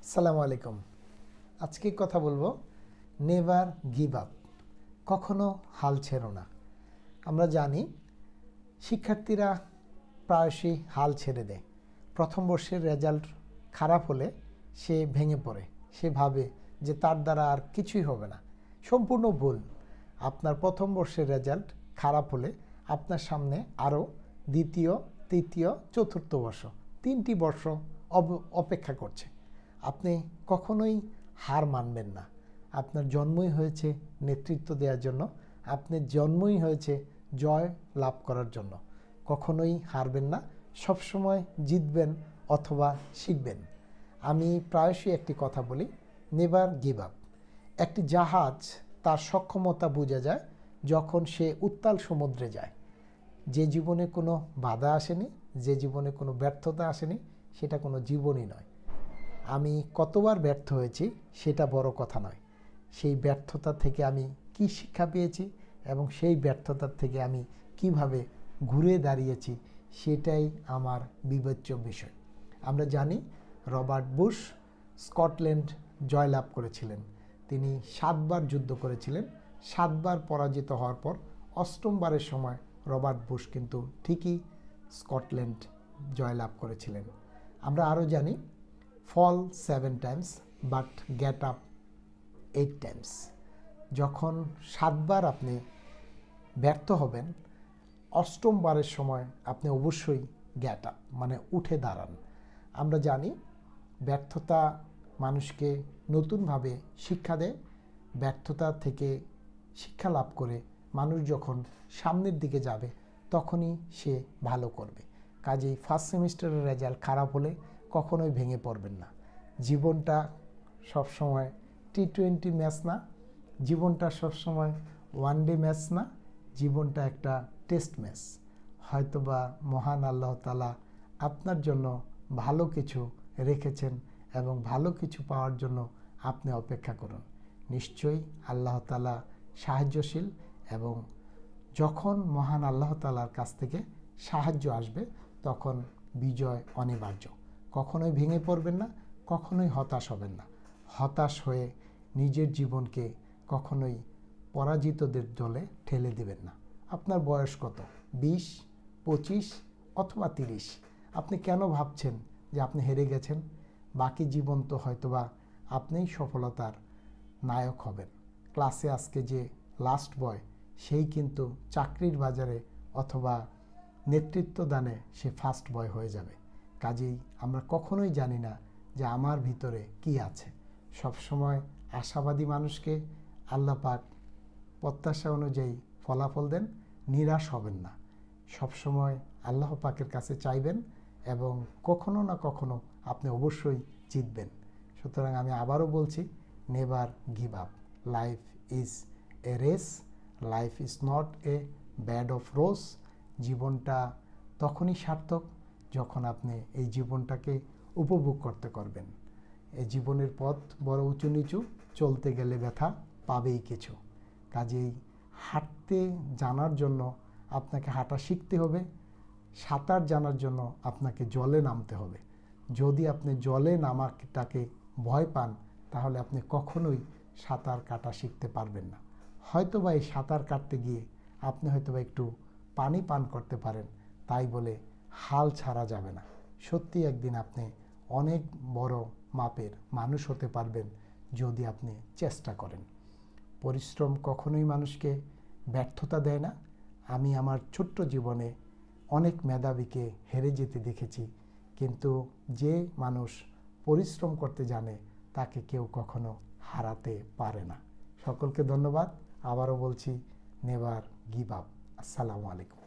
আসসালামু আলাইকুম। আজকে কথা বলবো নেভার গিভ আপ, কখনো হাল ছেড়ো না। আমরা জানি শিক্ষার্থীরা প্রায়শই হাল ছেড়ে দেয়। প্রথম বর্ষের রেজাল্ট খারাপ হলে সে ভেঙে পড়ে, সে ভাবে যে তার দ্বারা আর কিছুই হবে না। সম্পূর্ণ ভুল। আপনার প্রথম বর্ষের রেজাল্ট খারাপ হলে আপনার সামনে আরও দ্বিতীয়, তৃতীয়, চতুর্থ বর্ষ, 3টি বর্ষ অপেক্ষা করছে। আপনি কখনোই হার মানবেন না। আপনার জন্মই হয়েছে নেতৃত্ব দেওয়ার জন্য, আপনার জন্মই হয়েছে জয় লাভ করার জন্য। কখনোই হারবেন না, সবসময় জিতবেন অথবা শিখবেন। আমি প্রায়শই একটি কথা বলি, নেভার গিভ আপ। একটি জাহাজ তার সক্ষমতা বোঝা যায় যখন সে উত্তাল সমুদ্রে যায়। যে জীবনে কোনো বাধা আসেনি, যে জীবনে কোনো ব্যর্থতা আসেনি, সেটা কোনো জীবনই নয়। আমি কতবার ব্যর্থ হয়েছি সেটা বড় কথা নয়, সেই ব্যর্থতা থেকে আমি কি শিক্ষা পেয়েছি এবং সেই ব্যর্থতার থেকে আমি কিভাবে ঘুরে দাঁড়িয়েছি সেটাই আমার বিবেচ্য বিষয়। আমরা জানি রবার্ট বুশ স্কটল্যান্ড জয়লাভ করেছিলেন। তিনি 7বার যুদ্ধ করেছিলেন। 7বার পরাজিত হওয়ার পর 8মবারের সময় রবার্ট বুশ কিন্তু ঠিকই স্কটল্যান্ড জয়লাভ করেছিলেন। আমরা আরও জানি ফল 7 Times but get up 8 Times. যখন 7বার আপনি ব্যর্থ হবেন, 8মবারের সময় আপনি অবশ্যই গেট আপ মানে উঠে দাঁড়ান। আমরা জানি ব্যর্থতা মানুষকে নতুনভাবে শিক্ষা দেয়। ব্যর্থতা থেকে শিক্ষা লাভ করে মানুষ যখন সামনের দিকে যাবে তখনই সে ভালো করবে। কাজেই ফার্স্ট সেমিস্টারের রেজাল্ট খারাপ হলে কখনোই ভেঙে পড়বেন না। জীবনটা সবসময় T20 ম্যাচ না, জীবনটা সবসময় ওয়ানডে ম্যাচ না, জীবনটা একটা টেস্ট ম্যাচ। হয়তোবা মহান আল্লাহ তাআলা আপনার জন্য ভালো কিছু রেখেছেন এবং ভালো কিছু পাওয়ার জন্য আপনি অপেক্ষা করুন। নিশ্চয়ই আল্লাহ তাআলা সাহায্যশীল এবং যখন মহান আল্লাহ তাআলার কাছ থেকে সাহায্য আসবে তখন বিজয় অনিবার্য। কখনোই ভেঙে পড়বেন না, কখনোই হতাশ হবেন না। হতাশ হয়ে নিজের জীবনকে কখনোই পরাজিতদের দলে ঠেলে দেবেন না। আপনার বয়স কত? 20, 25 অথবা 30? আপনি কেন ভাবছেন যে আপনি হেরে গেছেন? বাকি জীবন তো হয়তোবা আপনিই সফলতার নায়ক হবেন। ক্লাসে আজকে যে লাস্ট বয়, সেই কিন্তু চাকরির বাজারে অথবা নেতৃত্ব দানে সে ফার্স্ট বয় হয়ে যাবে। কাজেই আমরা কখনোই জানি না যে আমার ভিতরে কি আছে। সবসময় আশাবাদী মানুষকে আল্লাহ পাক প্রত্যাশা অনুযায়ী ফলাফল দেন। নিরাশ হবেন না, সবসময় আল্লাহ পাকের কাছে চাইবেন এবং কখনো না কখনো আপনি অবশ্যই জিতবেন। সুতরাং আমি আবারও বলছি, never give up. Life is a race, life is not a bed of rose. জীবনটা তখনই সার্থক যখন আপনি এই জীবনটাকে উপভোগ করতে পারবেন। এই জীবনের পথ বড় উঁচু নিচু, চলতে গেলে ব্যথা পাবেই কিছু। কাজেই হাঁটতে জানার জন্য আপনাকে হাঁটা শিখতে হবে, সাঁতার জানার জন্য আপনাকে জলে নামতে হবে। যদি আপনি জলে নামাটাকে ভয় পান তাহলে আপনি কখনোই সাঁতার কাটা শিখতে পারবেন না। হয়তোবা এই সাঁতার কাটতে গিয়ে আপনি হয়তোবা একটু পানি পান করতে পারেন, তাই বলে হাল ছাড়া যাবে না। সত্যি একদিন আপনি অনেক বড় মাপের মানুষ হতে পারবেন যদি আপনি চেষ্টা করেন। পরিশ্রম কখনোই মানুষকে ব্যর্থতা দেয় না। আমি আমার ছোট্ট জীবনে অনেক মেধাবীকে হেরে যেতে দেখেছি, কিন্তু যে মানুষ পরিশ্রম করতে জানে তাকে কেউ কখনো হারাতে পারে না। সকলকে ধন্যবাদ। আবারও বলছি, নেভার গিভ আপ। আসসালামু আলাইকুম।